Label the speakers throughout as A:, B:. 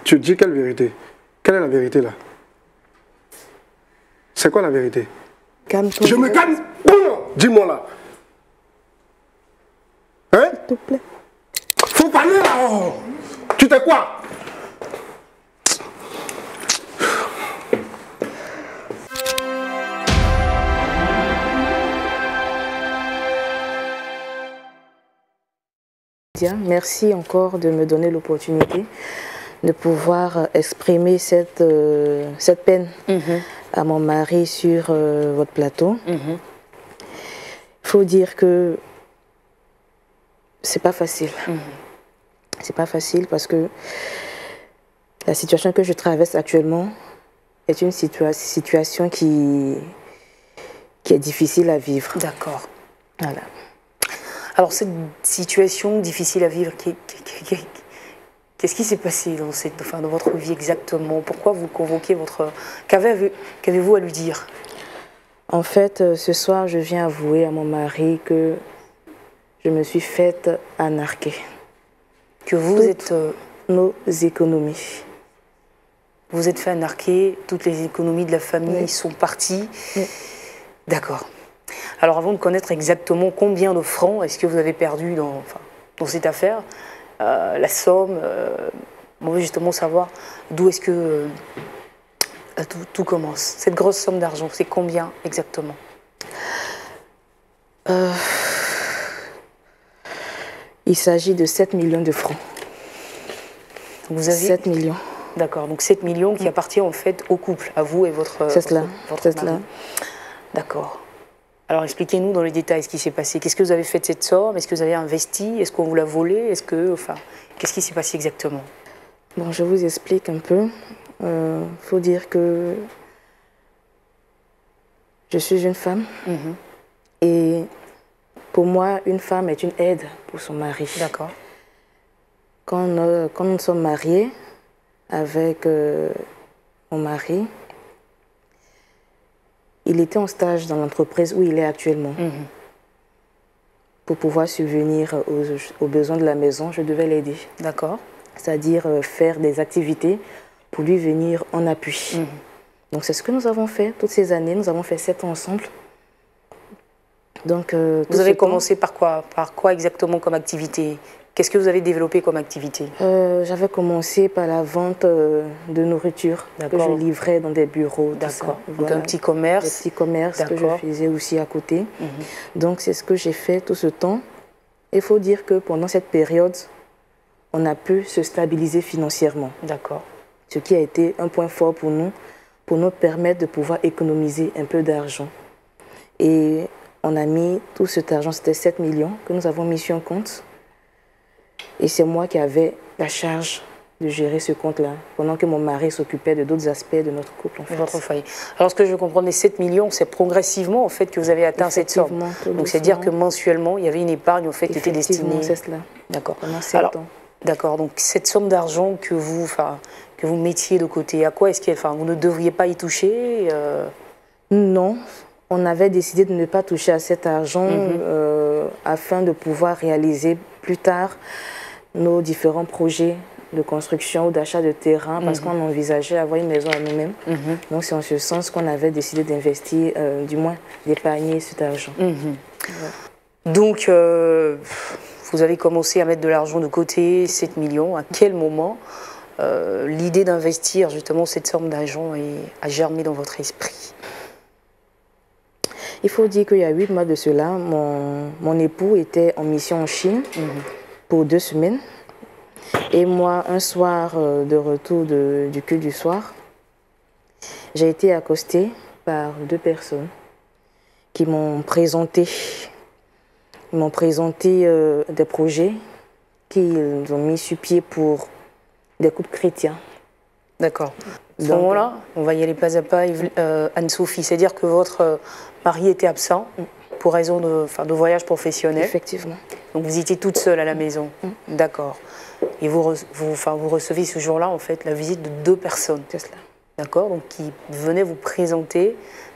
A: Tu dis quelle vérité? Quelle est la vérité là? C'est quoi la vérité?
B: Calme-toi.
A: Je me calme. Dis-moi là. Hein?
B: S'il te plaît.
A: Faut parler là. Oh. Tu t'es quoi?
B: Merci encore de me donner l'opportunité de pouvoir exprimer cette peine à mon mari sur votre plateau. Il faut dire que c'est pas facile. C'est pas facile parce que la situation que je traverse actuellement est une situation qui est difficile à vivre.
C: D'accord.
B: Voilà.
C: Alors cette situation difficile à vivre, qu'est-ce qui s'est passé dans votre vie exactement? Pourquoi vous convoquez votre... Qu'avez-vous à lui dire?
B: En fait, ce soir, je viens avouer à mon mari que je me suis faite anarquer.
C: Que vous êtes...
B: nos économies.
C: Vous êtes fait anarquer, toutes les économies de la famille sont parties. D'accord. Alors avant de connaître exactement combien de francs est-ce que vous avez perdu dans cette affaire, la somme, on veut justement savoir d'où est-ce que tout commence. Cette grosse somme d'argent, c'est combien exactement?
B: Il s'agit de 7 millions de francs.
C: Vous avez
B: 7 millions.
C: D'accord, donc 7 millions qui appartient en fait au couple, à vous et votre mari. D'accord. Alors expliquez-nous dans les détails ce qui s'est passé. Qu'est-ce que vous avez fait de cette somme? Est-ce que vous avez investi? Est-ce qu'on vous l'a volé? Qu'est-ce qui s'est passé exactement?
B: Bon, je vous explique un peu. Faut dire que je suis une femme. Et pour moi, une femme est une aide pour son mari.
C: D'accord.
B: Quand nous sommes mariés avec mon mari, il était en stage dans l'entreprise où il est actuellement. Pour pouvoir subvenir aux besoins de la maison, je devais l'aider.
C: D'accord.
B: C'est-à-dire faire des activités pour lui venir en appui. Donc c'est ce que nous avons fait toutes ces années. Nous avons fait 7 ans ensemble. Donc,
C: vous avez commencé par quoi? Par quoi exactement comme activité? Qu'est-ce que vous avez développé comme activité?
B: J'avais commencé par la vente de nourriture que je livrais dans des bureaux.
C: D'accord. Donc
B: voilà.
C: un petit commerce.
B: Des petits commerces que je faisais aussi à côté. Donc c'est ce que j'ai fait tout ce temps. Il faut dire que pendant cette période, on a pu se stabiliser financièrement.
C: D'accord.
B: Ce qui a été un point fort pour nous permettre de pouvoir économiser un peu d'argent. Et on a mis tout cet argent, c'était 7 millions que nous avons mis sur un compte. Et c'est moi qui avais la charge de gérer ce compte-là, pendant que mon mari s'occupait de d'autres aspects de notre couple. En fait.
C: Votre foyer. Alors, ce que je comprends, les 7 millions, c'est progressivement en fait, que vous avez atteint cette somme. Donc, c'est-à-dire que mensuellement, il y avait une épargne en fait, qui était destinée...
B: c'est cela.
C: D'accord.
B: Pendant 7 ans.
C: D'accord. Donc, cette somme d'argent que vous mettiez de côté, à quoi est-ce qu'elle... vous ne devriez pas y toucher
B: Non. On avait décidé de ne pas toucher à cet argent afin de pouvoir réaliser plus tard nos différents projets de construction ou d'achat de terrain parce qu'on envisageait avoir une maison à nous-mêmes. Donc c'est en ce sens qu'on avait décidé d'investir, du moins d'épargner cet argent.
C: Donc vous avez commencé à mettre de l'argent de côté, 7 millions. À quel moment l'idée d'investir justement cette somme d'argent a germé dans votre esprit?
B: Il faut dire qu'il y a 8 mois de cela, mon époux était en mission en Chine pour 2 semaines. Et moi, un soir de retour du culte du soir, j'ai été accostée par 2 personnes qui m'ont présenté, des projets qu'ils ont mis sur pied pour des couples chrétiens.
C: D'accord. À ce moment-là, on va y aller pas à pas, Anne-Sophie, c'est-à-dire que votre mari était absent pour raison de voyage professionnel.
B: Effectivement.
C: Donc vous étiez toute seule à la maison. D'accord. Et vous recevez ce jour-là, en fait, la visite de 2 personnes.
B: C'est cela.
C: D'accord. Donc qui venaient vous présenter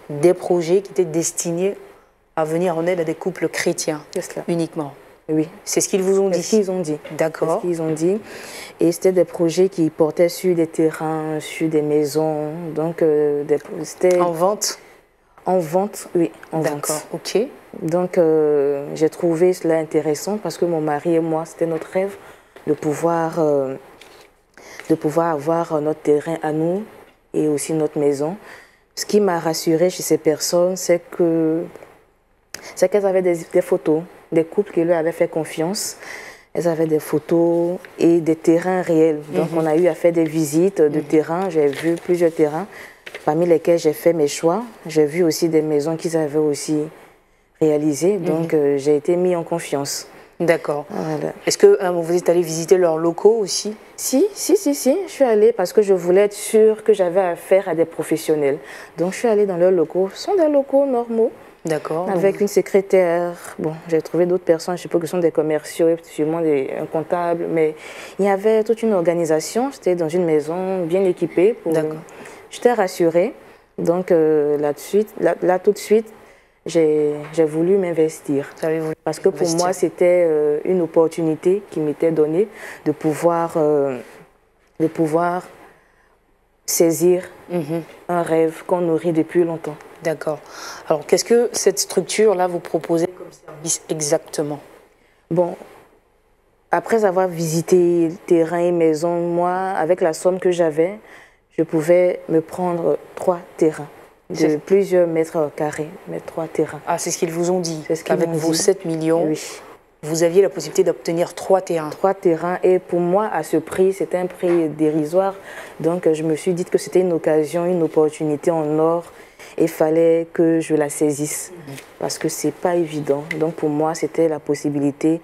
C: des projets qui étaient destinés à venir en aide à des couples chrétiens.
B: C'est cela.
C: Uniquement.
B: Oui.
C: C'est ce qu'ils vous ont dit?
B: C'est ce qu'ils ont dit.
C: D'accord.
B: C'est ce qu'ils ont dit. Et c'était des projets qui portaient sur des terrains, sur des maisons. Donc, c'était...
C: En vente?
B: En vente, oui, en vente.
C: D'accord, ok.
B: Donc, j'ai trouvé cela intéressant parce que mon mari et moi, c'était notre rêve de pouvoir avoir notre terrain à nous et aussi notre maison. Ce qui m'a rassurée chez ces personnes, c'est qu'elles avaient des photos, des couples qui leur avaient fait confiance. Elles avaient des photos et des terrains réels. Donc, on a eu à faire des visites de terrains. J'ai vu plusieurs terrains, parmi lesquels j'ai fait mes choix. J'ai vu aussi des maisons qu'ils avaient aussi réalisées. Donc, j'ai été mis en confiance.
C: D'accord.
B: Voilà.
C: Est-ce que vous êtes allé visiter leurs locaux aussi?
B: Si. Je suis allée parce que je voulais être sûre que j'avais affaire à des professionnels. Donc, je suis allée dans leurs locaux. Ce sont des locaux normaux.
C: D'accord.
B: Avec une secrétaire. Bon, j'ai trouvé d'autres personnes, je suppose que ce sont des commerciaux, sûrement un comptable, mais il y avait toute une organisation. J'étais dans une maison bien équipée. J'étais rassurée. Donc, là, tout de suite, j'ai voulu m'investir. Parce que pour moi, c'était une opportunité qui m'était donnée de pouvoir saisir un rêve qu'on nourrit depuis longtemps.
C: D'accord. Alors, qu'est-ce que cette structure-là vous proposait comme service exactement?
B: Bon, après avoir visité terrain et maison, moi, avec la somme que j'avais, je pouvais me prendre 3 terrains de plusieurs mètres carrés, mais 3 terrains.
C: Ah, c'est ce qu'ils vous ont dit?
B: C'est ce qu'ils
C: Avec
B: m'ont
C: vos
B: dit.
C: 7 millions,
B: oui.
C: Vous aviez la possibilité d'obtenir 3 terrains.
B: 3 terrains, et pour moi, à ce prix, c'était un prix dérisoire. Donc, je me suis dit que c'était une occasion, une opportunité en or. Il fallait que je la saisisse parce que ce n'est pas évident. Donc pour moi, c'était la possibilité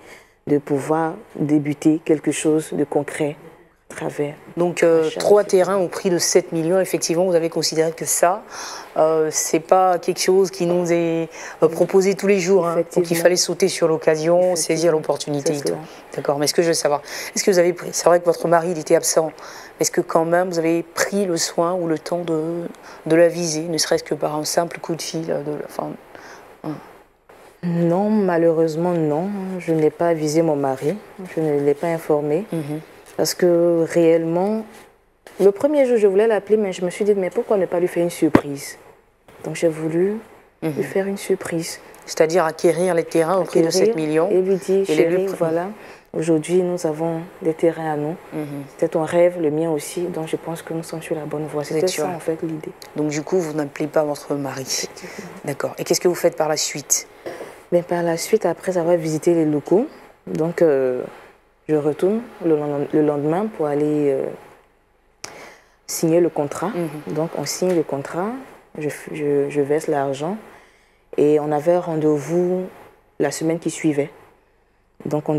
B: de pouvoir débuter quelque chose de concret à travers.
C: Donc 3 terrains au prix de 7 millions, effectivement, vous avez considéré que ça, c'est pas quelque chose qui nous est proposé tous les jours. Hein. Donc il fallait sauter sur l'occasion, saisir l'opportunité. D'accord, mais ce que je veux savoir, est-ce que vous avez pris, c'est vrai que votre mari il était absent, est-ce que quand même vous avez pris le soin ou le temps de la viser, ne serait-ce que par un simple coup de fil
B: Non, malheureusement non. Je n'ai pas visé mon mari, je ne l'ai pas informé. Parce que réellement, le premier jour je voulais l'appeler, mais je me suis dit, mais pourquoi ne pas lui faire une surprise? Donc j'ai voulu lui faire une surprise.
C: C'est-à-dire acquérir les terrains au prix de 7 millions.
B: Et lui dire, chérie, voilà, aujourd'hui nous avons des terrains à nous. C'était ton rêve, le mien aussi, donc je pense que nous sommes sur la bonne voie. C'était ça en fait l'idée.
C: Donc du coup, vous n'appelez pas votre mari. D'accord. Et qu'est-ce que vous faites par la suite?
B: Mais par la suite, après avoir visité les locaux, donc je retourne le lendemain pour aller signer le contrat. Donc on signe le contrat, je verse l'argent et on avait rendez-vous la semaine qui suivait. Donc il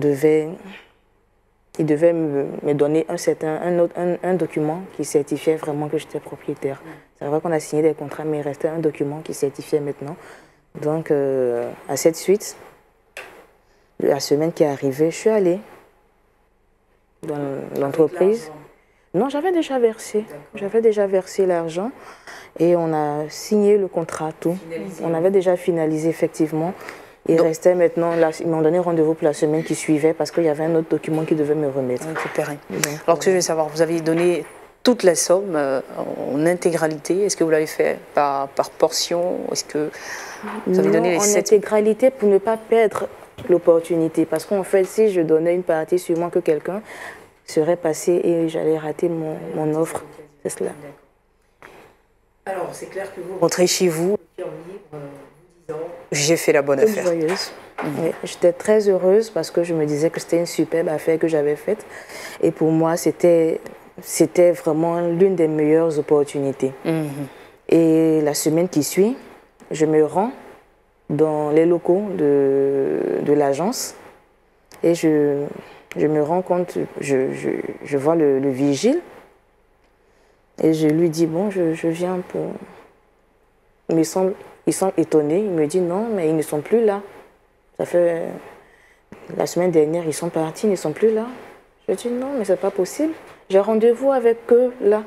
B: devait me donner un document qui certifiait vraiment que j'étais propriétaire. C'est vrai qu'on a signé des contrats, mais il restait un document qui certifiait maintenant. Donc à cette suite, la semaine qui est arrivée, je suis allée dans l'entreprise. Non, j'avais déjà versé. J'avais déjà versé l'argent et on a signé le contrat, tout. On avait déjà finalisé effectivement. Il restait maintenant, ils m'ont donné rendez-vous pour la semaine qui suivait parce qu'il y avait un autre document qui devait me remettre.
C: Alors que je veux savoir, vous avez donné toute la somme en intégralité. Est-ce que vous l'avez fait par portion? Est-ce que vous avez donné les 7...
B: en intégralité pour ne pas perdre l'opportunité. Parce qu'en fait, si je donnais une partie, sûrement que quelqu'un serait passé et j'allais rater mon offre. C'est cela.
C: Alors, c'est clair que vous rentrez chez vous, le cœur libre, vous disant, j'ai fait la bonne affaire.
B: Joyeuse. Oui, j'étais très heureuse parce que je me disais que c'était une superbe affaire que j'avais faite. Et pour moi, c'était vraiment l'une des meilleures opportunités. Et la semaine qui suit, je me rends dans les locaux de l'agence et je me rends compte, je vois le vigile et je lui dis, bon, je viens pour... Ils sont étonnés, il me dit, non, mais ils ne sont plus là. Ça fait... La semaine dernière, ils sont partis, ils ne sont plus là. Je dis, non, mais c'est pas possible. J'ai rendez-vous avec eux là.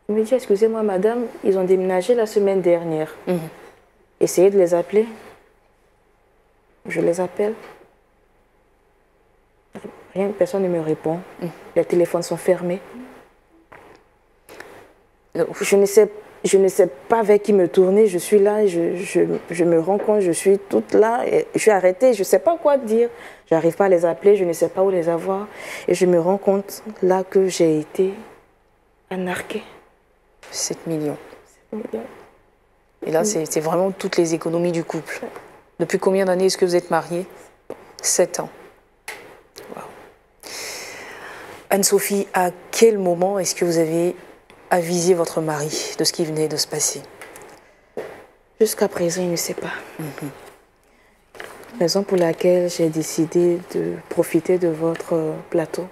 B: Il me dit, excusez-moi madame, ils ont déménagé la semaine dernière. Essayez de les appeler. Je les appelle. Rien, personne ne me répond. Les téléphones sont fermés. Je ne sais pas vers qui me tourner. Je suis là, je me rends compte, je suis toute là. Et je suis arrêtée, je ne sais pas quoi dire. Je n'arrive pas à les appeler, je ne sais pas où les avoir. Et je me rends compte là que j'ai été anarquée.
C: 7 millions.
B: 7 millions.
C: Et là, c'est vraiment toutes les économies du couple. Depuis combien d'années est-ce que vous êtes mariés? 7 ans. Wow. Anne-Sophie, à quel moment est-ce que vous avez avisé votre mari de ce qui venait de se passer?
B: Jusqu'à présent, il ne sait pas. Raison pour laquelle j'ai décidé de profiter de votre plateau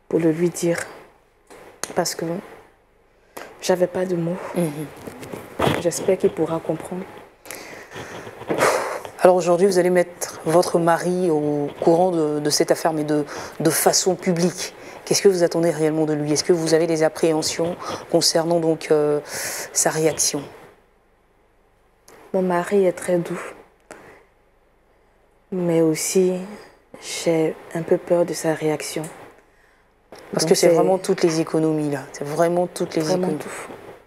B: pour le lui dire. Parce que j'avais pas de mots. J'espère qu'il pourra comprendre.
C: Alors aujourd'hui, vous allez mettre votre mari au courant de cette affaire, mais de façon publique. Qu'est-ce que vous attendez réellement de lui? Est-ce que vous avez des appréhensions concernant donc sa réaction?
B: Mon mari est très doux. Mais aussi, j'ai un peu peur de sa réaction.
C: Parce que c'est vraiment toutes les économies là. C'est vraiment toutes les économies.
B: Tout.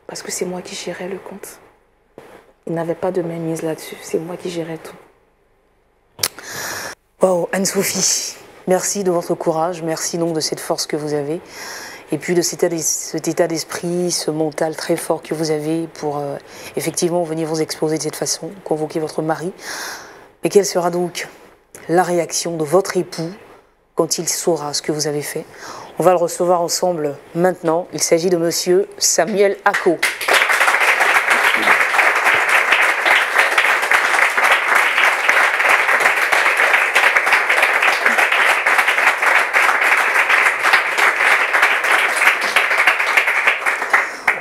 B: Parce que c'est moi qui gérais le compte. Il n'avait pas de main mise là-dessus. C'est moi qui gérais tout.
C: Wow, Anne-Sophie, merci de votre courage. Merci donc de cette force que vous avez. Et puis de cet état d'esprit, ce mental très fort que vous avez pour effectivement venir vous exposer de cette façon, convoquer votre mari. Mais quelle sera donc la réaction de votre époux quand il saura ce que vous avez fait? On va le recevoir ensemble maintenant. Il s'agit de monsieur Samuel Ako.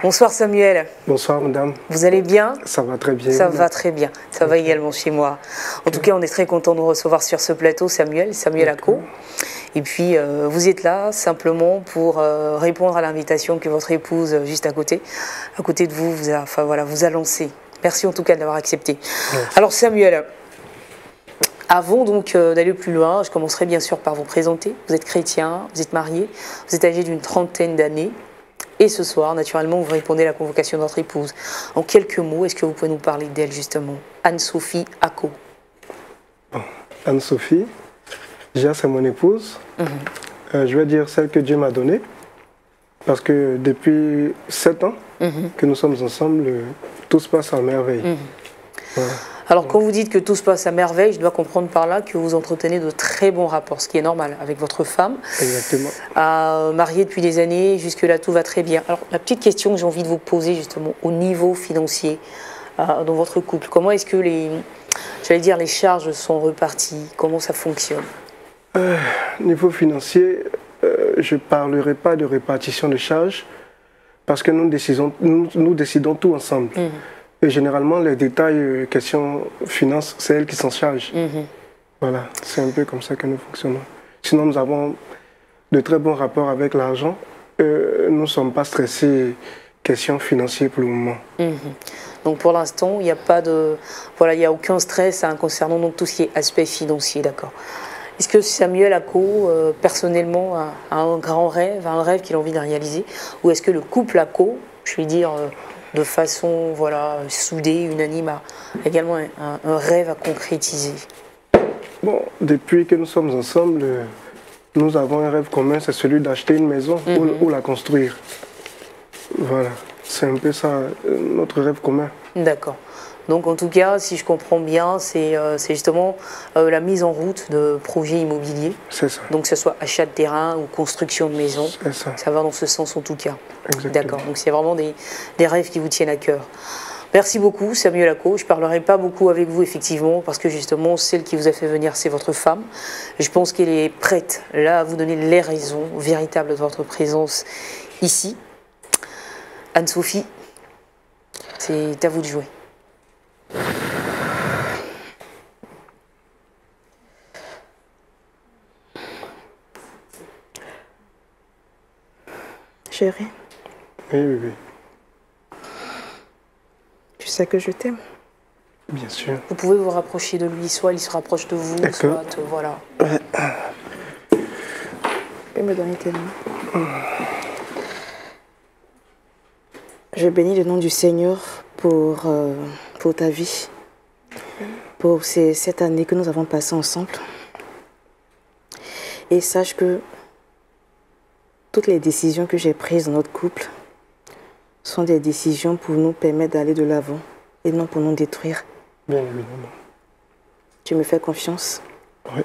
C: Bonsoir Samuel.
A: Bonsoir madame.
C: Vous allez bien?
A: Ça va très bien.
C: Ça va très bien. Ça va également chez moi. En tout cas, on est très content de vous recevoir sur ce plateau, Samuel Ako. Et puis, vous êtes là simplement pour répondre à l'invitation que votre épouse, juste à côté de vous, vous a lancée. Merci en tout cas d'avoir accepté. Merci. Alors Samuel, avant donc d'aller plus loin, je commencerai bien sûr par vous présenter. Vous êtes chrétien, vous êtes marié, vous êtes âgé d'une 30aine d'années. Et ce soir, naturellement, vous répondez à la convocation de votre épouse. En quelques mots, est-ce que vous pouvez nous parler d'elle, justement? Anne-Sophie Ako.
A: Bon, Anne-Sophie, déjà, c'est mon épouse. Je vais dire celle que Dieu m'a donnée. Parce que depuis 7 ans que nous sommes ensemble, tout se passe à merveille. Voilà.
C: Alors, quand vous dites que tout se passe à merveille, je dois comprendre par là que vous entretenez de très bons rapports, ce qui est normal, avec votre femme.
A: Exactement.
C: Mariée depuis des années, jusque-là, tout va très bien. Alors, la petite question que j'ai envie de vous poser, justement, au niveau financier dans votre couple, comment est-ce que les charges sont reparties? Comment ça fonctionne?
A: Niveau financier, je ne parlerai pas de répartition de charges, parce que nous décidons tout ensemble. Et généralement, les détails, questions finances, c'est elle qui s'en charge. Voilà, c'est un peu comme ça que nous fonctionnons. Sinon, nous avons de très bons rapports avec l'argent. Nous ne sommes pas stressés, questions financières pour le moment.
C: Donc pour l'instant, il n'y a pas de, il n'y a aucun stress concernant donc tout ce qui est aspect financier, d'accord. Est-ce que Samuel Ako, personnellement, a un grand rêve, un rêve qu'il a envie de réaliser? Ou est-ce que le couple Ako, je vais dire de façon soudée, unanime, a également un rêve à concrétiser?
A: Bon, depuis que nous sommes ensemble, nous avons un rêve commun, c'est celui d'acheter une maison ou la construire. Voilà, c'est un peu ça, notre rêve commun.
C: D'accord. Donc en tout cas, si je comprends bien, c'est justement la mise en route de projets immobiliers. C'est ça. Donc que ce soit achat de terrain ou construction de maison. C'est ça. Ça va dans ce sens en tout cas. Exactement. D'accord. Donc c'est vraiment des rêves qui vous tiennent à cœur. Merci beaucoup Samuel Ako. Je ne parlerai pas beaucoup avec vous effectivement parce que justement celle qui vous a fait venir c'est votre femme. Je pense qu'elle est prête là à vous donner les raisons véritables de votre présence ici. Anne-Sophie, c'est à vous de jouer.
B: Chérie.
A: Oui.
B: Tu sais que je t'aime.
A: Bien sûr.
C: Vous pouvez vous rapprocher de lui, soit il se rapproche de vous, soit voilà.
B: me donner tes mains. Je bénis le nom du Seigneur pour ta vie, pour cette année que nous avons passée ensemble. Et sache que toutes les décisions que j'ai prises dans notre couple sont des décisions pour nous permettre d'aller de l'avant et non pour nous détruire.
A: Bien évidemment.
B: Tu me fais confiance?
A: Oui.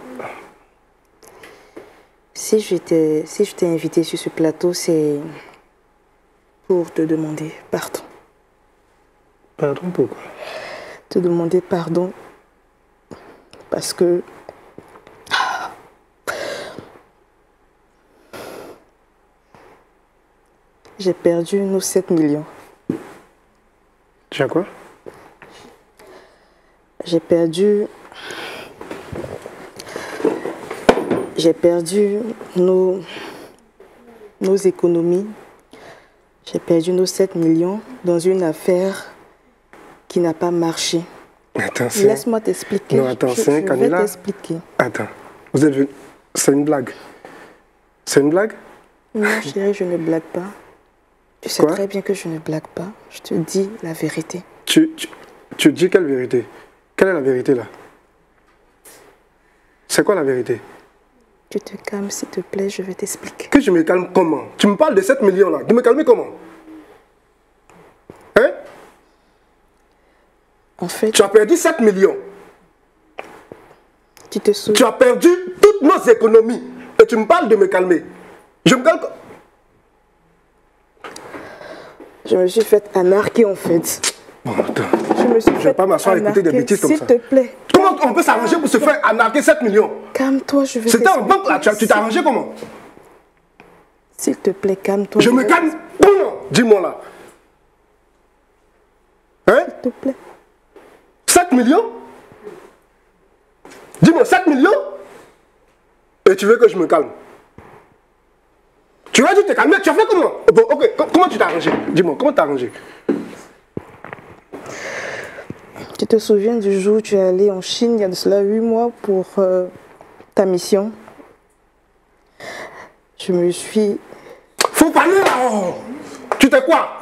B: Si je t'ai invité sur ce plateau, c'est pour te demander pardon.
A: Pardon, pourquoi?
B: Te demander pardon parce que j'ai perdu nos 7 millions.
A: Tu as quoi?
B: J'ai perdu nos économies. J'ai perdu nos 7 millions dans une affaire qui n'a pas marché.
A: Attends,
B: laisse-moi t'expliquer.
A: Non, attends,
B: je vais
A: Camilla.
B: t'expliquer.
A: Attends, vous êtes venu... C'est une blague. C'est une blague?
B: Non, chérie, je ne blague pas. Tu sais
A: Quoi?
B: très bien que je ne blague pas. Je te dis la vérité.
A: Tu dis quelle vérité? Quelle est la vérité là? C'est quoi la vérité?
B: Tu te calmes, s'il te plaît, je vais t'expliquer.
A: Que je me calme comment? Tu me parles de 7 millions là. De me calmer comment? Hein?
B: En fait,
A: Tu as perdu 7 millions.
B: tu te souviens.
A: Tu as perdu toutes nos économies. Et tu me parles de me calmer. Je me calme.
B: Je me suis fait anarquer en fait.
A: Bon, attends.
B: Je me suis
A: Je
B: fait
A: vais pas m'asseoir à écouter des bêtises comme ça.
B: S'il te plaît.
A: Comment on peut s'arranger pour se faire arnaquer 7 millions?
B: Calme-toi, je vais
A: C'était en
B: t'expliquer.
A: banque là. Tu t'es arrangé comment?
B: S'il te plaît, calme-toi.
A: Je me
B: vais-
A: calme. Ou non? Dis-moi là. Hein?
B: S'il te plaît.
A: 7 millions? Dis-moi, 7 millions? Et tu veux que je me calme? Tu vas dire te calmer, tu as fait comment? Bon, ok, comment tu t'es arrangé? Dis-moi, comment tu t'es arrangé?
B: Tu te souviens du jour où tu es allé en Chine, il y a de cela 8 mois, pour ta mission? Je me suis...
A: Faut parler là! Oh. Tu t'es quoi?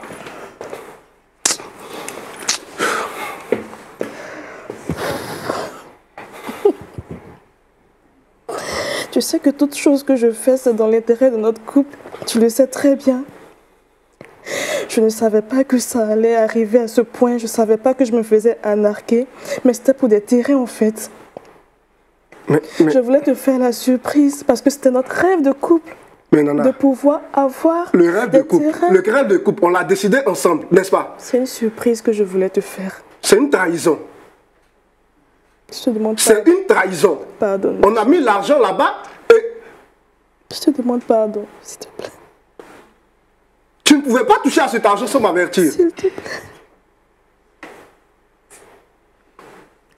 B: Tu sais que toute chose que je fais, c'est dans l'intérêt de notre couple. Tu le sais très bien. Je ne savais pas que ça allait arriver à ce point. Je ne savais pas que je me faisais anarquer. Mais c'était pour des terrains, en fait.
A: Mais
B: Je voulais te faire la surprise parce que c'était notre rêve de couple.
A: Nana,
B: De pouvoir avoir
A: le rêve de
B: des
A: couple,
B: terrains.
A: le rêve de couple, on l'a décidé ensemble, n'est-ce pas?
B: C'est une surprise que je voulais te faire.
A: C'est une trahison.
B: Je te demande
A: C'est
B: pardon.
A: une trahison.
B: Pardon.
A: On a mis l'argent là-bas et
B: Je te demande pardon, s'il te plaît.
A: tu ne pouvais pas toucher à cet argent sans m'avertir.
B: S'il te plaît.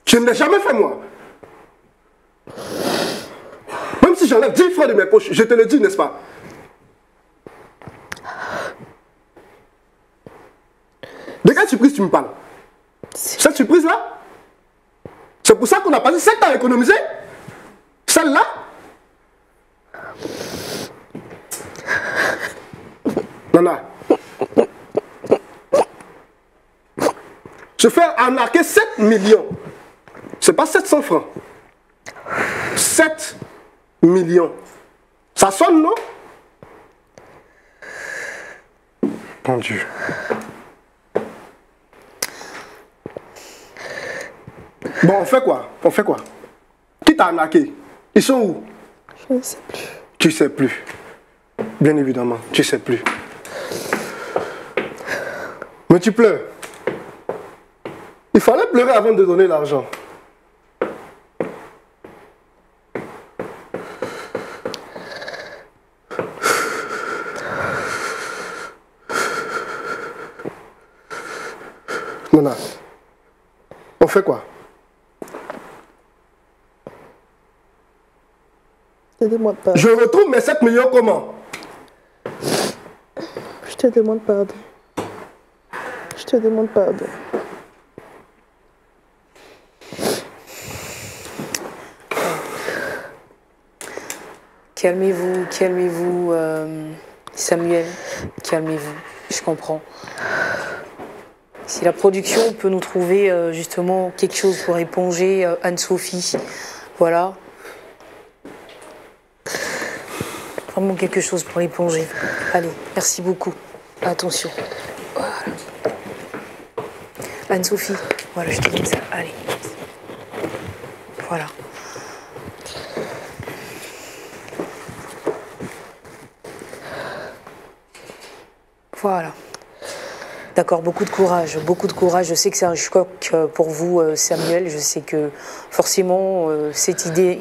A: Je ne l'ai jamais fait moi. Même si j'enlève 10 francs de mes poches, je te le dis, n'est-ce pas? De quelle surprise tu me parles? Cette surprise-là? C'est pour ça qu'on a passé 7 ans à économiser? Celle-là? Nana. Je fais arnaquer 7 millions. C'est pas 700 francs. 7 millions. Ça sonne, non? Mon Dieu. Bon, on fait quoi? On fait quoi? Qui t'a arnaqué? Ils sont où?
B: Je ne sais plus.
A: Tu sais plus. Bien évidemment, tu sais plus. Mais tu pleures. Il fallait pleurer avant de donner l'argent. Nana, on fait quoi?
B: Je te demande pardon.
A: Je retrouve mes 7 millions comment?
B: Je te demande pardon. Je te demande pardon.
C: Calmez-vous, calmez-vous, Samuel, calmez-vous, je comprends. Si la production peut nous trouver justement quelque chose pour éponger Anne-Sophie, voilà. Vraiment quelque chose pour éponger. Allez, merci beaucoup. Attention. Voilà. Anne-Sophie, voilà, je te donne ça. Allez. Voilà. Voilà. D'accord, beaucoup de courage, beaucoup de courage. Je sais que c'est un choc pour vous, Samuel. Je sais que forcément, cette idée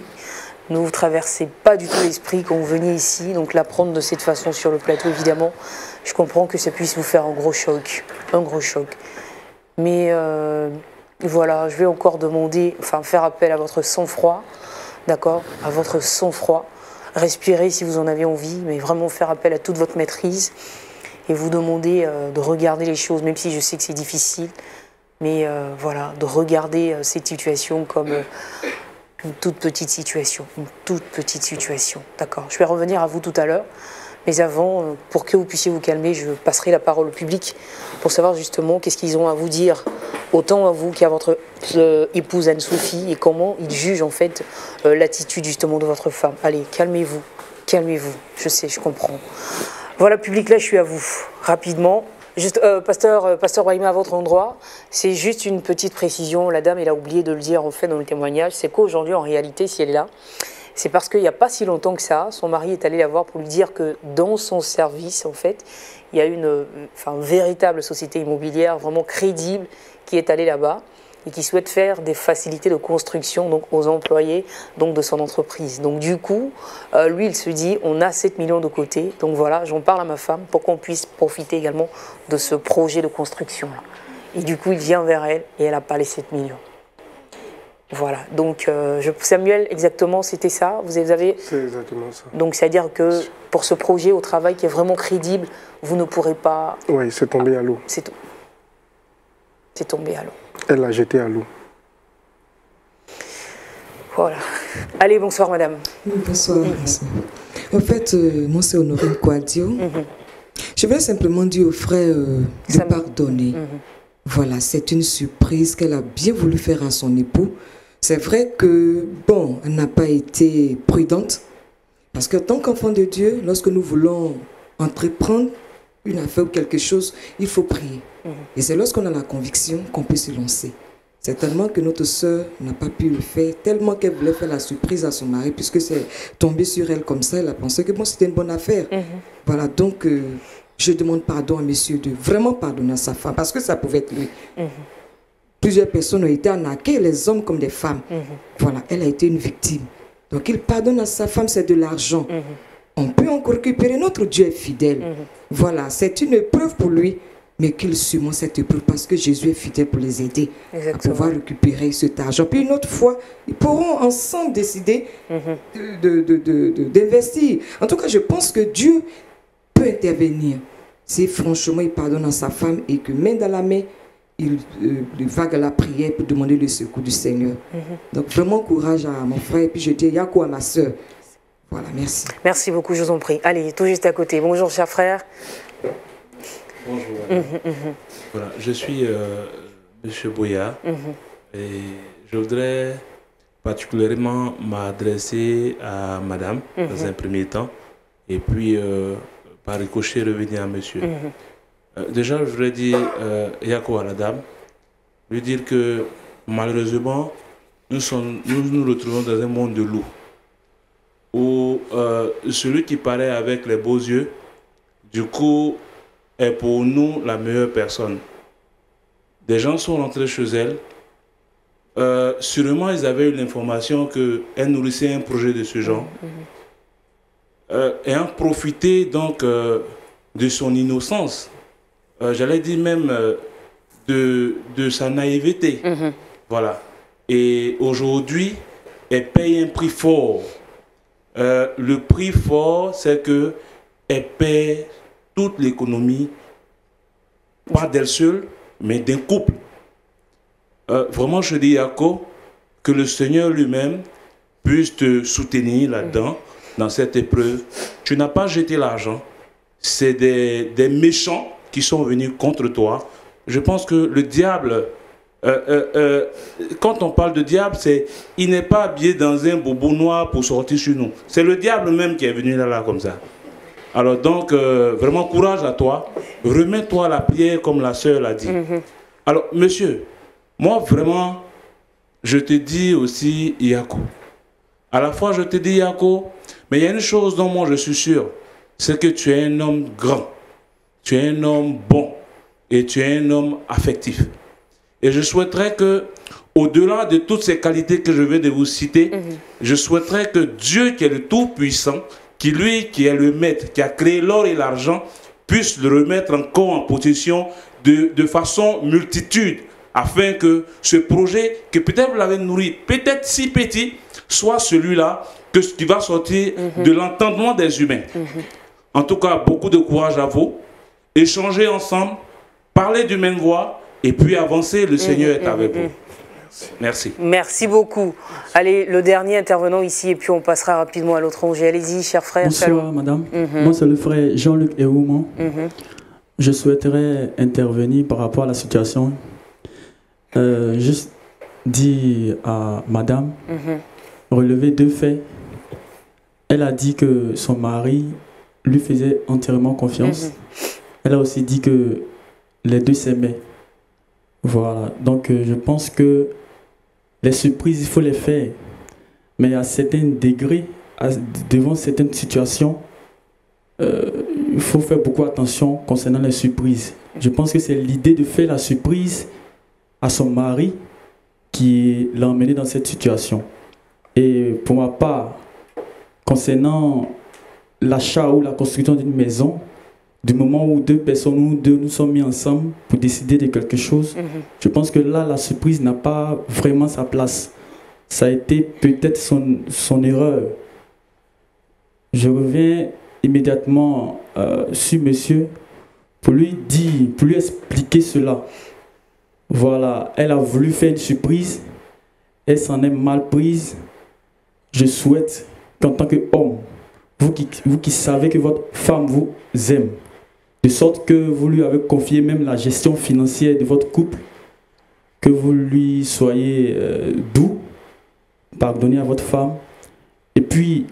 C: ne vous traversait pas du tout l'esprit quand vous veniez ici. Donc la prendre de cette façon sur le plateau, évidemment, je comprends que ça puisse vous faire un gros choc. Un gros choc. Mais voilà, je vais encore demander, enfin faire appel à votre sang-froid, d'accord, à votre sang-froid. Respirez si vous en avez envie, mais vraiment faire appel à toute votre maîtrise. Et vous demander de regarder les choses, même si je sais que c'est difficile, mais voilà, de regarder cette situation comme une toute petite situation, d'accord. Je vais revenir à vous tout à l'heure, mais avant, pour que vous puissiez vous calmer, je passerai la parole au public pour savoir justement qu'est-ce qu'ils ont à vous dire, autant à vous qu'à votre épouse Anne-Sophie, et comment ils jugent en fait l'attitude justement de votre femme. Allez, calmez-vous, calmez-vous, je sais, je comprends. Voilà, public, là, je suis à vous. Rapidement. Juste, pasteur Brahima, à votre endroit, c'est juste une petite précision. La dame, elle a oublié de le dire, en fait, dans le témoignage. C'est qu'aujourd'hui, en réalité, si elle est là, c'est parce qu'il n'y a pas si longtemps que ça, son mari est allé la voir pour lui dire que dans son service, en fait, il y a une véritable société immobilière vraiment crédible qui est allée là-bas et qui souhaite faire des facilités de construction donc, aux employés donc, de son entreprise. Donc du coup, lui, il se dit, on a 7 millions de côté, donc voilà, j'en parle à ma femme pour qu'on puisse profiter également de ce projet de construction-là. Et du coup, il vient vers elle et elle n'a pas les 7 millions. Voilà, donc Samuel, exactement, c'était ça, vous avez...
A: C'est exactement ça.
C: Donc c'est-à-dire que pour ce projet au travail qui est vraiment crédible, vous ne pourrez pas...
A: Oui, c'est tombé à l'eau.
C: C'est tout. C'est tombé à l'eau.
A: Elle l'a jeté à l'eau.
C: Voilà. Allez, bonsoir madame.
D: Bonsoir. En fait, moi c'est Honorine Kouadio. Je voulais simplement dire au frère de pardonner. Voilà, c'est une surprise qu'elle a bien voulu faire à son époux. C'est vrai que, bon, elle n'a pas été prudente. Parce que tant qu'enfant de Dieu, lorsque nous voulons entreprendre une affaire ou quelque chose, il faut prier. Et c'est lorsqu'on a la conviction qu'on peut se lancer. C'est tellement que notre sœur n'a pas pu le faire, tellement qu'elle voulait faire la surprise à son mari, puisque c'est tombé sur elle comme ça, elle a pensé que bon, c'était une bonne affaire. Voilà, donc je demande pardon à monsieur de vraiment pardonner à sa femme, parce que ça pouvait être lui. Plusieurs personnes ont été arnaquées, les hommes comme des femmes. Voilà, elle a été une victime. Donc il pardonne à sa femme, c'est de l'argent. On peut encore récupérer, notre Dieu est fidèle. Voilà, c'est une épreuve pour lui. Mais qu'ils surmontent cette épreuve parce que Jésus est fidèle pour les aider à pouvoir récupérer cet argent. Puis une autre fois, ils pourront ensemble décider d'investir. En tout cas, je pense que Dieu peut intervenir si franchement il pardonne à sa femme et que main dans la main, il vague à la prière pour demander le secours du Seigneur. Donc vraiment courage à mon frère et puis je dis Yako à ma soeur. Voilà, merci.
C: Merci beaucoup, je vous en prie. Allez, tout juste à côté. Bonjour, cher frère.
E: Bonjour. Voilà, je suis M. Boya et je voudrais particulièrement m'adresser à Madame dans un premier temps et puis par ricochet revenir à Monsieur. Déjà, je voudrais dire Yako à la dame, lui dire que malheureusement, nous nous retrouvons dans un monde de loups où celui qui paraît avec les beaux yeux, du coup, est pour nous la meilleure personne. Des gens sont rentrés chez elle. Sûrement, ils avaient eu l'information qu'elle nourrissait un projet de ce genre. Ayant profité donc de son innocence, j'allais dire même de sa naïveté. Voilà. Et aujourd'hui, elle paye un prix fort. Le prix fort, c'est qu'elle paie toute l'économie, pas d'elle seule, mais d'un couple. Vraiment, je dis, Yako, que le Seigneur lui-même puisse te soutenir là-dedans dans cette épreuve. Tu n'as pas jeté l'argent. C'est des méchants qui sont venus contre toi. Je pense que le diable, quand on parle de diable, il n'est pas habillé dans un boubou noir pour sortir sur nous. C'est le diable même qui est venu là comme ça. Alors donc, vraiment courage à toi. Remets-toi à la prière comme la sœur l'a dit. Alors, monsieur, moi vraiment, je te dis aussi Yako. À la fois, je te dis Yako, mais il y a une chose dont moi je suis sûr, c'est que tu es un homme grand, tu es un homme bon et tu es un homme affectif. Et je souhaiterais que, au-delà de toutes ces qualités que je vais de vous citer, je souhaiterais que Dieu, qui est le Tout-Puissant, qui est le Maître, qui a créé l'or et l'argent, puisse le remettre encore en possession de façon multitude, afin que ce projet, que peut-être vous l'avez nourri, peut-être si petit, soit celui-là qui va sortir de l'entendement des humains. En tout cas, beaucoup de courage à vous. Échangez ensemble, parlez d'une même voix, et puis avancer, le Seigneur est avec vous. Merci.
C: Merci beaucoup. Allez, le dernier intervenant ici, et puis on passera rapidement à l'autre rangée. Allez-y, cher frère.
F: Bonsoir, madame. Moi, c'est le frère Jean-Luc Eouman. Je souhaiterais intervenir par rapport à la situation. Juste dire à madame, relever 2 faits. Elle a dit que son mari lui faisait entièrement confiance. Elle a aussi dit que les deux s'aimaient. Voilà. Donc, je pense que les surprises, il faut les faire. Mais à certains degrés, devant certaines situations, il faut faire beaucoup attention concernant les surprises. Je pense que c'est l'idée de faire la surprise à son mari qui l'a emmené dans cette situation. Et pour ma part, concernant l'achat ou la construction d'une maison, du moment où 2 personnes ou 2 nous sommes mis ensemble pour décider de quelque chose, je pense que là, la surprise n'a pas vraiment sa place. Ça a été peut-être son erreur. Je reviens immédiatement sur monsieur pour lui dire, pour lui expliquer cela. Voilà, elle a voulu faire une surprise, elle s'en est mal prise. Je souhaite qu'en tant qu'homme, vous qui savez que votre femme vous aime, de sorte que vous lui avez confié même la gestion financière de votre couple, que vous lui soyez doux, pardonnez à votre femme. Et puis,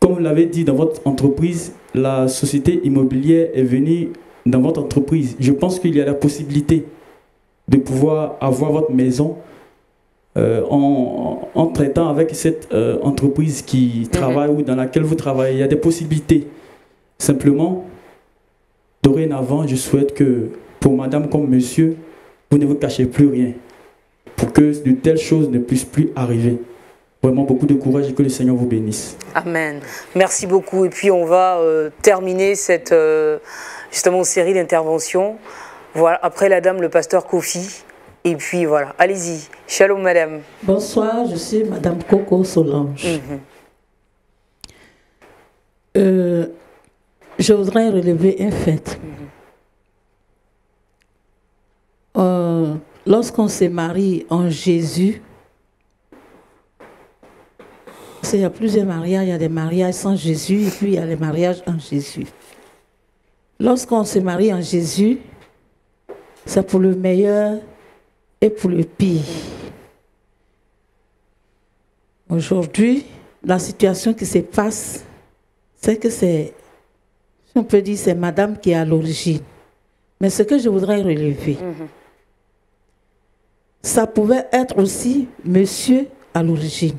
F: comme vous l'avez dit dans votre entreprise, la société immobilière est venue dans votre entreprise. Je pense qu'il y a la possibilité de pouvoir avoir votre maison en traitant avec cette entreprise qui travaille ou dans laquelle vous travaillez. Il y a des possibilités. Simplement, dorénavant, je souhaite que pour madame comme monsieur, vous ne vous cachez plus rien pour que de telles choses ne puissent plus arriver. Vraiment beaucoup de courage et que le Seigneur vous bénisse.
C: Amen. Merci beaucoup. Et puis on va terminer cette justement série d'interventions. Voilà, après la dame, le pasteur Kofi. Et puis voilà, allez-y. Shalom madame.
G: Bonsoir, je suis madame Coco Solange. Je voudrais relever un fait. Lorsqu'on se marie en Jésus, il y a plusieurs mariages, il y a des mariages sans Jésus et puis il y a les mariages en Jésus. Lorsqu'on se marie en Jésus, c'est pour le meilleur et pour le pire. Aujourd'hui, la situation qui se passe, c'est que c'est, si on peut dire, c'est madame qui est à l'origine. Mais ce que je voudrais relever, ça pouvait être aussi monsieur à l'origine.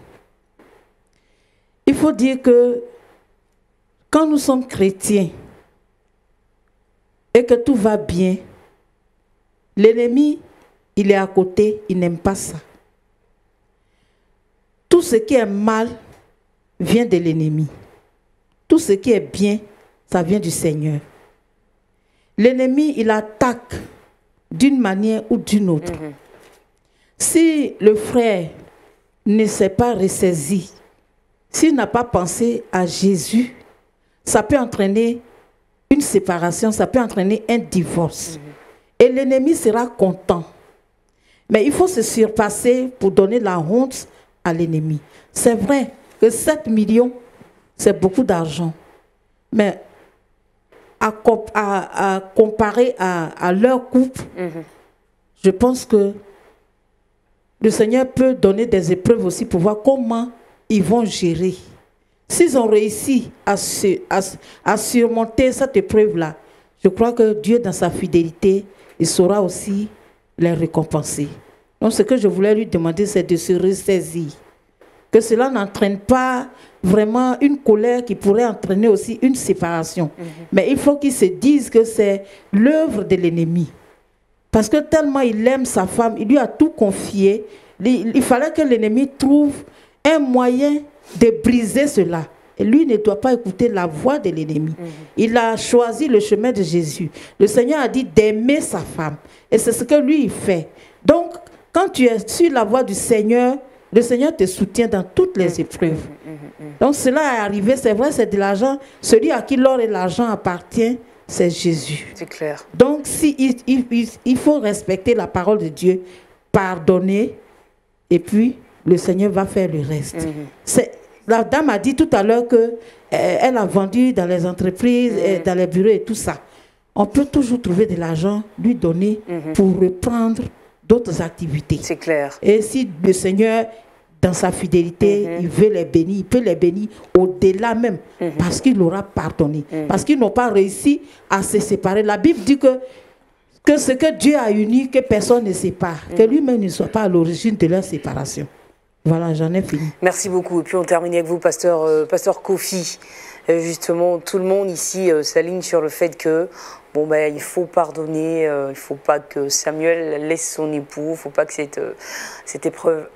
G: Il faut dire que quand nous sommes chrétiens et que tout va bien, l'ennemi, il est à côté, il n'aime pas ça. Tout ce qui est mal vient de l'ennemi. Tout ce qui est bien, ça vient du Seigneur. L'ennemi, il attaque d'une manière ou d'une autre. Si le frère ne s'est pas ressaisi, s'il n'a pas pensé à Jésus, ça peut entraîner une séparation, ça peut entraîner un divorce. Et l'ennemi sera content. Mais il faut se surpasser pour donner la honte à l'ennemi. C'est vrai que 7 millions, c'est beaucoup d'argent. Mais à comparer à leur couple, je pense que le Seigneur peut donner des épreuves aussi pour voir comment ils vont gérer. S'ils ont réussi à surmonter cette épreuve-là, je crois que Dieu, dans sa fidélité, il saura aussi les récompenser. Donc, ce que je voulais lui demander, c'est de se ressaisir. Que cela n'entraîne pas vraiment une colère qui pourrait entraîner aussi une séparation. Mais il faut qu'il se dise que c'est l'œuvre de l'ennemi. Parce que tellement il aime sa femme, il lui a tout confié. Il fallait que l'ennemi trouve un moyen de briser cela. Et lui ne doit pas écouter la voix de l'ennemi. Il a choisi le chemin de Jésus. Le Seigneur a dit d'aimer sa femme. Et c'est ce que lui, il fait. Donc, quand tu es sur la voie du Seigneur, le Seigneur te soutient dans toutes les épreuves. Donc, cela est arrivé, c'est vrai, c'est de l'argent. Celui à qui l'or et l'argent appartient, c'est Jésus. C'est clair. Donc, il faut respecter la parole de Dieu, pardonner, et puis le Seigneur va faire le reste. La dame a dit tout à l'heure qu'elle a vendu dans les entreprises, dans les bureaux et tout ça. On peut toujours trouver de l'argent, lui donner pour reprendre d'autres activités. C'est clair. Et si le Seigneur, dans sa fidélité, il veut les bénir, il peut les bénir au-delà même, parce qu'il aura pardonné, parce qu'ils n'ont pas réussi à se séparer. La Bible dit que ce que Dieu a uni, que personne ne sépare, que lui-même ne soit pas à l'origine de leur séparation. Voilà, j'en ai fini.
C: Merci beaucoup. Et puis on termine avec vous, pasteur Kofi. Justement, tout le monde ici s'aligne sur le fait que il faut pardonner, il ne faut pas que Samuel laisse son époux, il ne faut pas que cette épreuve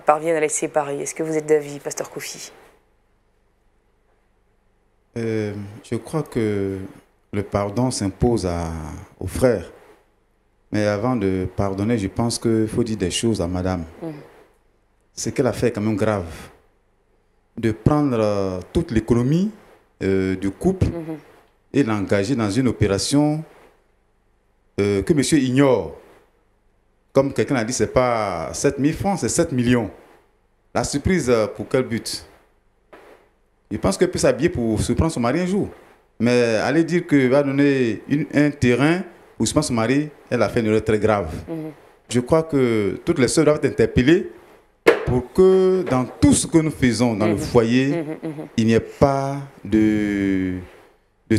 C: parvienne à les séparer. Est-ce que vous êtes d'avis, pasteur Kofi?
H: Je crois que le pardon s'impose aux frères. Mais avant de pardonner, je pense qu'il faut dire des choses à madame. Ce qu'elle a fait est quand même grave. De prendre toute l'économie du couple et l'engager dans une opération que monsieur ignore. Comme quelqu'un a dit, ce n'est pas 7 000 francs, c'est 7 millions. La surprise, pour quel but? Je pense qu'elle peut s'habiller pour surprendre son mari un jour. Mais aller dire qu'il va donner un terrain pour surprendre son mari, elle a fait une erreur très grave. Je crois que toutes les sœurs doivent être interpellées pour que dans tout ce que nous faisons dans le foyer, il n'y ait pas de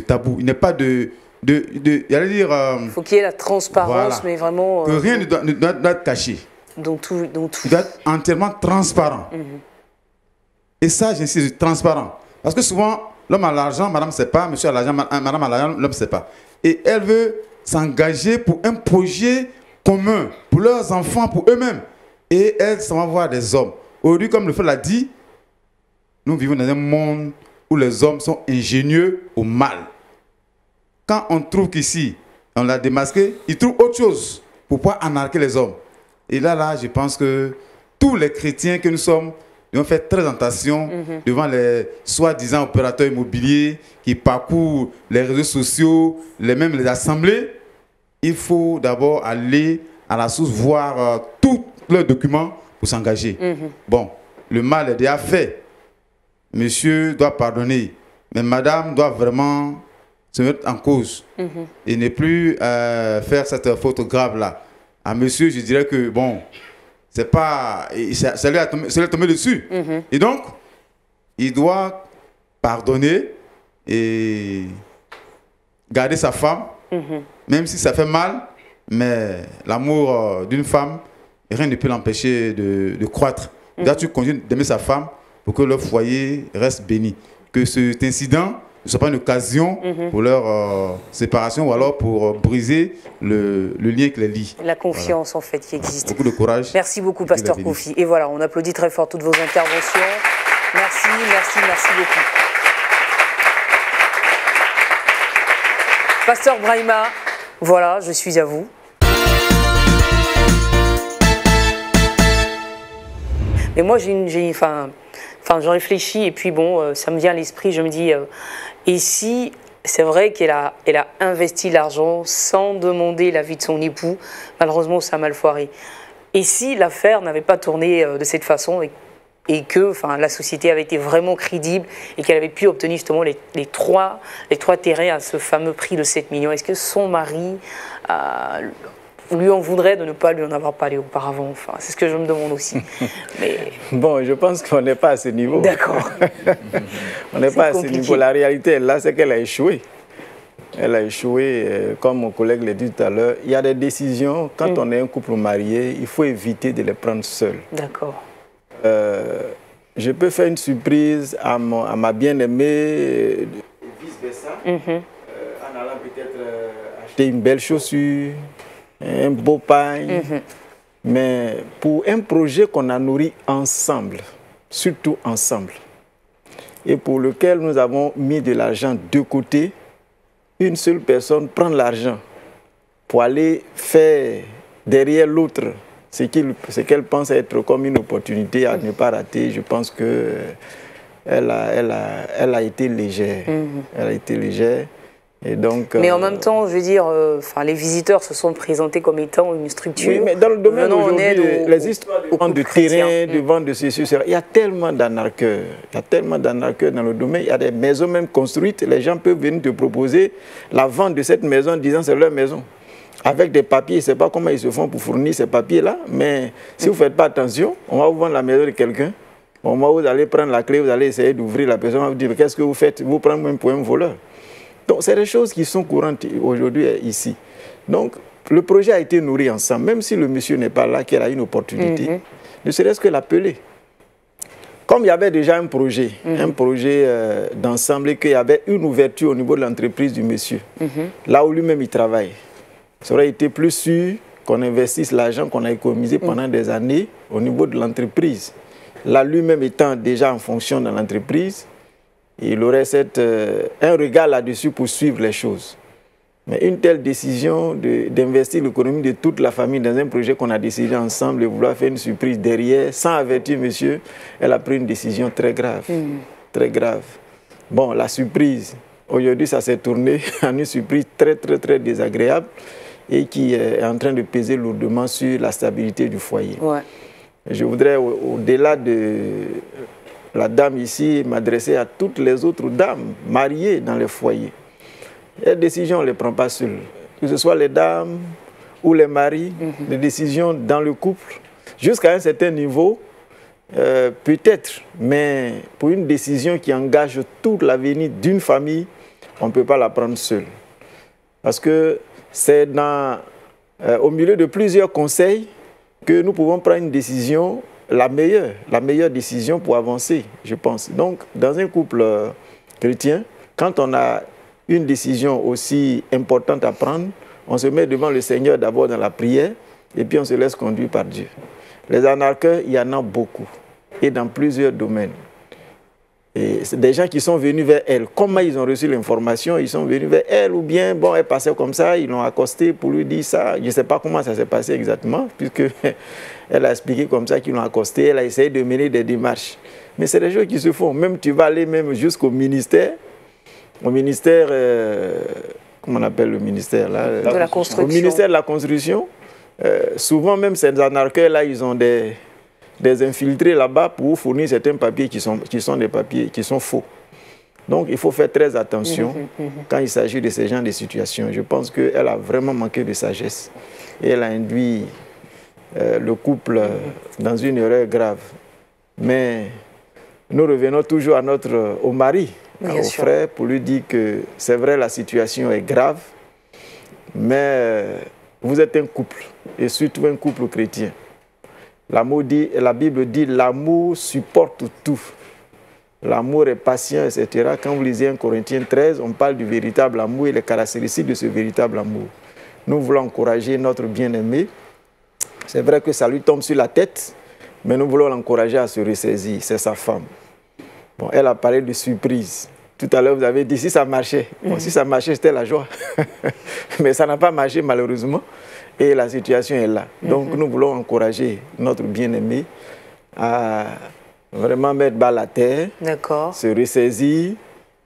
H: tabou, il n'y ait pas il faut
C: qu'il y ait la transparence, voilà. Mais vraiment...
H: que rien ne doit être caché.
C: Donc tout. Il
H: doit être entièrement transparent. Et ça, j'insiste, transparent. Parce que souvent, l'homme a l'argent, madame ne sait pas, monsieur a l'argent, madame a l'argent, l'homme ne sait pas. Et elle veut s'engager pour un projet commun, pour leurs enfants, pour eux-mêmes. Et elle s'en va voir des hommes. Aujourd'hui, comme le frère l'a dit, nous vivons dans un monde où les hommes sont ingénieux au mal. Quand on trouve qu'ici, on l'a démasqué, ils trouvent autre chose pour pouvoir anarquer les hommes. Et là, je pense que tous les chrétiens que nous sommes, nous devons faire très attention devant les soi-disant opérateurs immobiliers qui parcourent les réseaux sociaux, même les assemblées. Il faut d'abord aller à la source, voir tous leurs documents pour s'engager. Bon, le mal est déjà fait. Monsieur doit pardonner, mais madame doit vraiment se mettre en cause et ne plus faire cette faute grave-là. À monsieur, je dirais que, bon, c'est pas... ça lui est tombé dessus. Et donc, il doit pardonner et garder sa femme, même si ça fait mal, mais l'amour d'une femme, rien ne peut l'empêcher de croître. Il doit continuer d'aimer sa femme pour que leur foyer reste béni. Que cet incident ne soit pas une occasion pour leur séparation ou alors pour briser le lien qui les lie.
C: La confiance, voilà. En fait, qui existe.
H: Beaucoup de courage.
C: Merci beaucoup, pasteur Kofi. Et voilà, on applaudit très fort toutes vos interventions. Merci, merci, merci beaucoup. Pasteur Brahima, voilà, je suis à vous. Mais moi, je réfléchis et puis bon, ça me vient à l'esprit, je me dis, et si c'est vrai qu'elle a investi l'argent sans demander l'avis de son époux, malheureusement ça a mal foiré. Et si l'affaire n'avait pas tourné de cette façon, et et que la société avait été vraiment crédible et qu'elle avait pu obtenir justement les trois terrains à ce fameux prix de 7 millions. Est-ce que son mari lui en voudrait de ne pas lui en avoir parlé auparavant? C'est ce que je me demande aussi. Mais...
I: Bon, je pense qu'on n'est pas à ce niveau.
C: D'accord.
I: On n'est pas à ce niveau. La réalité, là, c'est qu'elle a échoué. Elle a échoué, comme mon collègue l'a dit tout à l'heure. Il y a des décisions, quand on est un couple marié, il faut éviter de les prendre seul.
C: D'accord.
I: Je peux faire une surprise à ma bien-aimée, vice-versa, en allant peut-être acheter une belle chaussure, un beau pain. Mais pour un projet qu'on a nourri ensemble, surtout ensemble, et pour lequel nous avons mis de l'argent de côté, une seule personne prend l'argent pour aller faire derrière l'autre ce qu'elle pense être comme une opportunité à ne pas rater. Je pense qu'elle a été légère. Elle a été légère. Et donc,
C: mais en même temps, je veux dire, les visiteurs se sont présentés comme étant une structure.
I: Oui, mais dans le domaine aujourd'hui, les histoires de vente de terrain, de vente de ceci, il y a tellement d'arnaqueurs. Il y a tellement d'arnaqueurs dans le domaine. Il y a des maisons même construites. Les gens peuvent venir te proposer la vente de cette maison en disant que c'est leur maison. Avec des papiers, je ne sais pas comment ils se font pour fournir ces papiers-là, mais si vous ne faites pas attention, on va vous vendre la maison de quelqu'un. Au moment où vous allez prendre la clé, vous allez essayer d'ouvrir, la personne va vous dire qu'est-ce que vous faites? Vous prenez même pour un voleur. Donc, c'est des choses qui sont courantes aujourd'hui ici. Donc, le projet a été nourri ensemble, même si le monsieur n'est pas là, qu'il a une opportunité, ne serait-ce que l'appeler. Comme il y avait déjà un projet d'ensemble et qu'il y avait une ouverture au niveau de l'entreprise du monsieur, là où lui-même il travaille, ça aurait été plus sûr qu'on investisse l'argent qu'on a économisé pendant des années au niveau de l'entreprise. Là, lui-même étant déjà en fonction dans l'entreprise, il aurait un regard là-dessus pour suivre les choses. Mais une telle décision d'investir l'économie de toute la famille dans un projet qu'on a décidé ensemble et vouloir faire une surprise derrière, sans avertir monsieur, elle a pris une décision très grave. Très grave. Bon, la surprise, aujourd'hui, ça s'est tourné en une surprise très, très, très désagréable et qui est en train de peser lourdement sur la stabilité du foyer. Ouais. Je voudrais, au-delà de la dame ici, m'adresser à toutes les autres dames mariées dans les foyers. Les décisions, on ne les prend pas seules. Que ce soit les dames ou les maris, les décisions dans le couple, jusqu'à un certain niveau, peut-être, mais pour une décision qui engage toute l'avenir d'une famille, on ne peut pas la prendre seule. Parce que c'est au milieu de plusieurs conseils que nous pouvons prendre une décision, la meilleure décision pour avancer, je pense. Donc, dans un couple chrétien, quand on a une décision aussi importante à prendre, on se met devant le Seigneur d'abord dans la prière et puis on se laisse conduire par Dieu. Les arnaqueurs, il y en a beaucoup et dans plusieurs domaines. Et c'est des gens qui sont venus vers elle. Comment ils ont reçu l'information? Ils sont venus vers elle ou bien, bon, elle passait comme ça, ils l'ont accosté pour lui dire ça. Je ne sais pas comment ça s'est passé exactement, puisque elle a expliqué comme ça qu'ils l'ont accosté. Elle a essayé de mener des démarches. Mais c'est des choses qui se font. Même tu vas aller même jusqu'au ministère. Au ministère, comment on appelle le ministère là?
C: De la construction.
I: Au ministère de la construction. Souvent même ces anarcheurs-là, ils ont des infiltrés là-bas pour fournir certains papiers qui sont des papiers qui sont faux. Donc il faut faire très attention quand il s'agit de ce genre de situations. Je pense qu'elle a vraiment manqué de sagesse et elle a induit le couple dans une erreur grave. Mais nous revenons toujours au mari, au frère, pour lui dire que c'est vrai, la situation est grave, mais vous êtes un couple, et surtout un couple chrétien. La Bible dit l'amour supporte tout. L'amour est patient, etc. Quand vous lisez 1 Corinthiens 13, on parle du véritable amour et les caractéristiques de ce véritable amour. Nous voulons encourager notre bien-aimé. C'est vrai que ça lui tombe sur la tête, mais nous voulons l'encourager à se ressaisir. C'est sa femme. Bon, elle a parlé de surprise. Tout à l'heure, vous avez dit si ça marchait. Bon, si ça marchait, c'était la joie. Mais ça n'a pas marché, malheureusement. Et la situation est là. Donc, nous voulons encourager notre bien-aimé à vraiment mettre balle à terre, se ressaisir,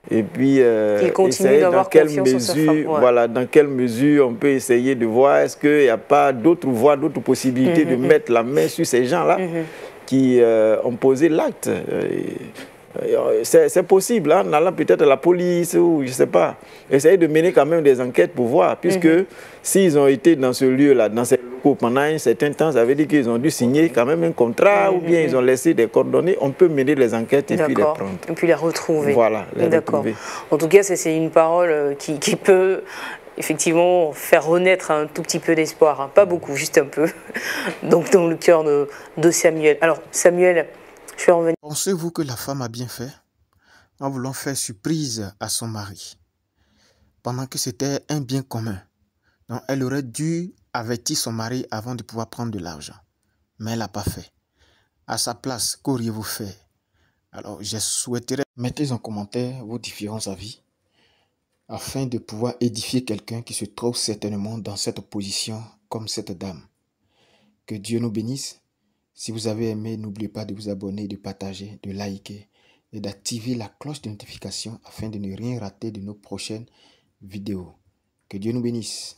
I: et puis essayer dans quelle mesure, dans quelle mesure on peut essayer de voir est-ce qu'il n'y a pas d'autres voies, d'autres possibilités de mettre la main sur ces gens-là qui ont posé l'acte. C'est possible, hein, en allant peut-être à la police ou je ne sais pas. Essayer de mener quand même des enquêtes pour voir, puisque s'ils ont été dans ce lieu-là, dans ces locaux pendant un certain temps, ça veut dire qu'ils ont dû signer quand même un contrat ou bien ils ont laissé des coordonnées. On peut mener les enquêtes et puis les prendre.
C: Et puis les retrouver.
I: Voilà, les retrouver.
C: En tout cas, c'est une parole qui peut effectivement faire renaître un tout petit peu d'espoir. Hein. Pas beaucoup, juste un peu. Donc dans le cœur de Samuel. Alors Samuel, je vais revenir.
J: Pensez-vous que la femme a bien fait en voulant faire surprise à son mari pendant que c'était un bien commun? Donc elle aurait dû avertir son mari avant de pouvoir prendre de l'argent. Mais elle n'a pas fait. À sa place, qu'auriez-vous fait? Alors je souhaiterais mettez en commentaire vos différents avis afin de pouvoir édifier quelqu'un qui se trouve certainement dans cette position comme cette dame. Que Dieu nous bénisse. Si vous avez aimé, n'oubliez pas de vous abonner, de partager, de liker et d'activer la cloche de notification afin de ne rien rater de nos prochaines vidéos. Que Dieu nous bénisse.